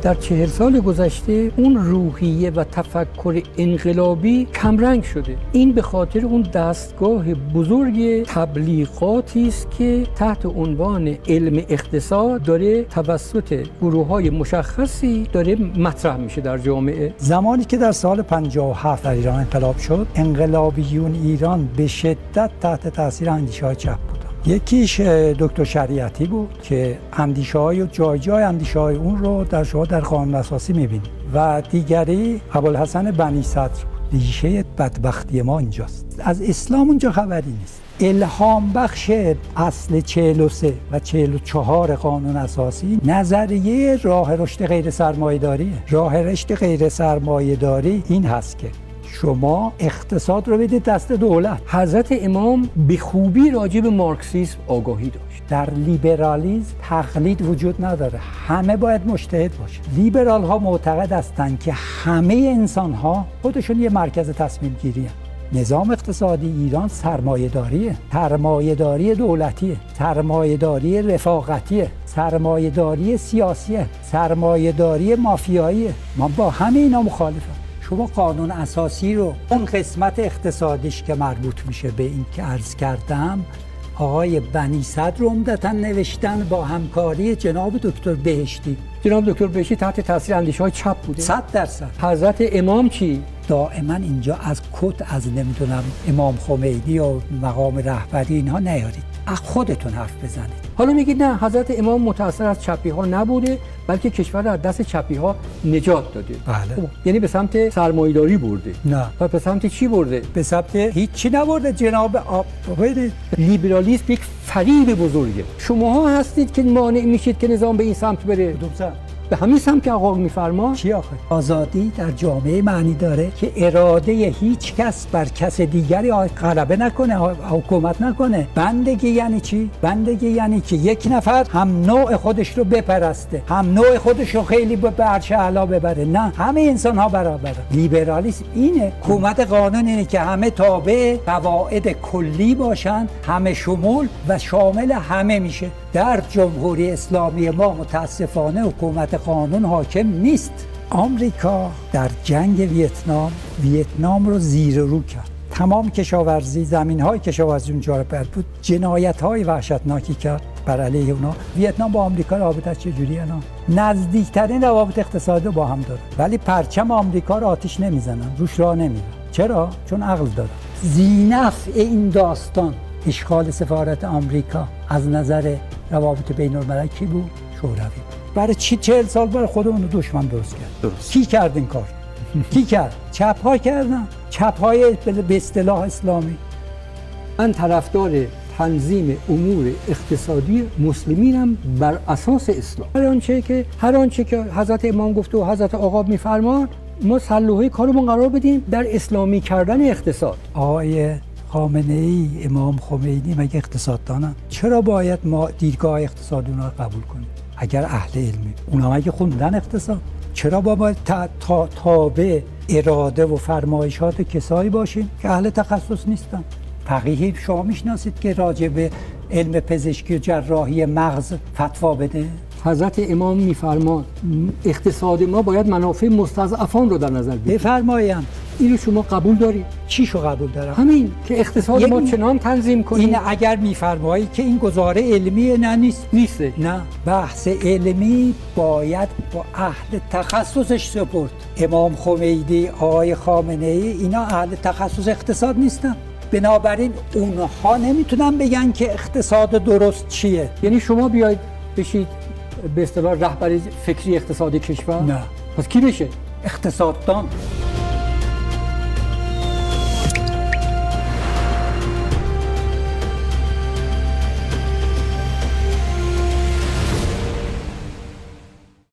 در 40 سال گذشته اون روحیه و تفکر انقلابی کمرنگ شده. این به خاطر اون دستگاه بزرگ تبلیغاتی است که تحت عنوان علم اقتصاد داره توسط گروه‌های مشخصی داره مطرح میشه در جامعه. زمانی که در سال 57 در ایران انقلاب شد، انقلابیون ایران به شدت تحت تاثیر اندیشه‌های چپ بودن. یکیش دکتر شریعتی بود که اندیشه‌های و جای اندیشه‌های اون رو در قانون اساسی می‌بینید و دیگری ابوالحسن بنی صدر. ریشه بدبختی ما اینجاست. از اسلام اونجا خبری نیست. الهام بخش اصل 43 و 44 قانون اساسی نظریه راه رشد غیر سرمایه‌داریه. راه رشد غیر سرمایه‌داری این هست که شما اقتصاد رو بدید دست دولت. حضرت امام به خوبی راجع به مارکسیسم آگاهی داشت. در لیبرالیسم تقلید وجود نداره، همه باید مجتهد باشه. لیبرال ها معتقد هستند که همه انسان ها خودشون یه مرکز تصمیم گیری هستند. نظام اقتصادی ایران سرمایه‌داریه، سرمایه‌داری دولتیه، سرمایه‌داری رفاقتیه، سرمایه‌داری سیاسیه، سرمایه‌داری مافیاییه. من با همه اینا مخالفم. شما قانون اساسی رو اون قسمت اقتصادیش که مربوط میشه به این که عرض کردم آقای بنی صدر عمدتاً نوشتن با همکاری جناب دکتر بهشتی. جناب دکتر بهشتی تحت تاثیر اندیشه‌های چپ بوده. 100%. حضرت امام چی؟ دائما اینجا از از نمیدونم امام خمینی و مقام رهبری اینها نیارید، از خودتون حرف بزنید. حالا میگید نه حضرت امام متأثر از چپی ها نبوده بلکه کشور رو از دست چپی ها نجات داده. بله. یعنی به سمت سرمایه‌داری برده. نه. و به سمت چی برده؟ به سمت هیچی نبرده جناب لیبرالیسم یک فریب بزرگه. شماها هستید که مانع میشید که نظام به این سمت بره. به همین سمت که آقا میفرما. چی آخه؟ آزادی در جامعه معنی داره که اراده هیچ کس بر کس دیگری غلبه نکنه، حکومت نکنه. بندگی یعنی چی؟ بندگی یعنی که یک نفر هم نوع خودش رو بپرسته، هم نوع خودش رو خیلی به عرش اعلا ببره. نه، همه انسان ها برابره. لیبرالیسم اینه. حکومت قانون اینه که همه تابع قواعد کلی باشن، همه شمول و شامل همه میشه. در جمهوری اسلامی ما متاسفانه حکومت قانون حاکم نیست. آمریکا در جنگ ویتنام رو زیر رو کرد. تمام کشاورزی، زمین‌های کشاورزی اونجا رو برد بود. جنایت‌های وحشتناکی کرد بر علیه اونا. ویتنام با آمریکا رابطه چجوریه الان؟ نزدیکترین روابط اقتصادی با هم داره. ولی پرچم آمریکا رو آتش نمیزنن، روش راه نمیرن. چرا؟ چون عقل داره. زینف این داستان اشغال سفارت آمریکا از نظر روابط بین‌المللی کی بود؟ شوروی. برای چی 40 سال برای خودمون رو دشمن درست کرد؟ درست. کی کرد این کار؟ کی کرد؟ چپ‌ها کردن. چپ‌های به اصطلاح اسلامی. من طرفدار تنظیم امور اقتصادی مسلمینم بر اساس اسلام. هر آنچه که حضرت امام گفته و حضرت آقا میفرمان ما سلوحه کارمون قرار بدیم در اسلامی کردن اقتصاد. آقای خامنه‌ای، امام خمینی مگه اقتصاددانن؟ چرا باید ما دیدگاه اقتصادی اونا رو قبول کنیم؟ اگر اهل علمی، اونا مگه خوندن اقتصاد؟ چرا باید تابع اراده و فرمایشات کسایی باشیم که اهل تخصص نیستن؟ فقیهی شما میشناسید که راجع به علم پزشکی و جراحی مغز فتوا بده؟ حضرت امام میفرمان اقتصاد ما باید منافع مستضعفان رو در نظر بگیره. بفرمایند. اینو شما قبول داری؟ چیشو قبول دارم؟ همین که اقتصاد ما چنان تنظیم کنیم. این اگر میفرمایی که این گزاره علمیه، نه نیست. نه، بحث علمی باید با اهل تخصصش سپرد. امام خمینی، آقای خامنه‌ای اینا اهل تخصص اقتصاد نیستن. بنابراین اونها نمیتونن بگن که اقتصاد درست چیه. یعنی شما بیاید بشید به اصطلاح رهبر فکری اقتصادی کشور؟ نه. پس کی بشه؟ اقتصاددان.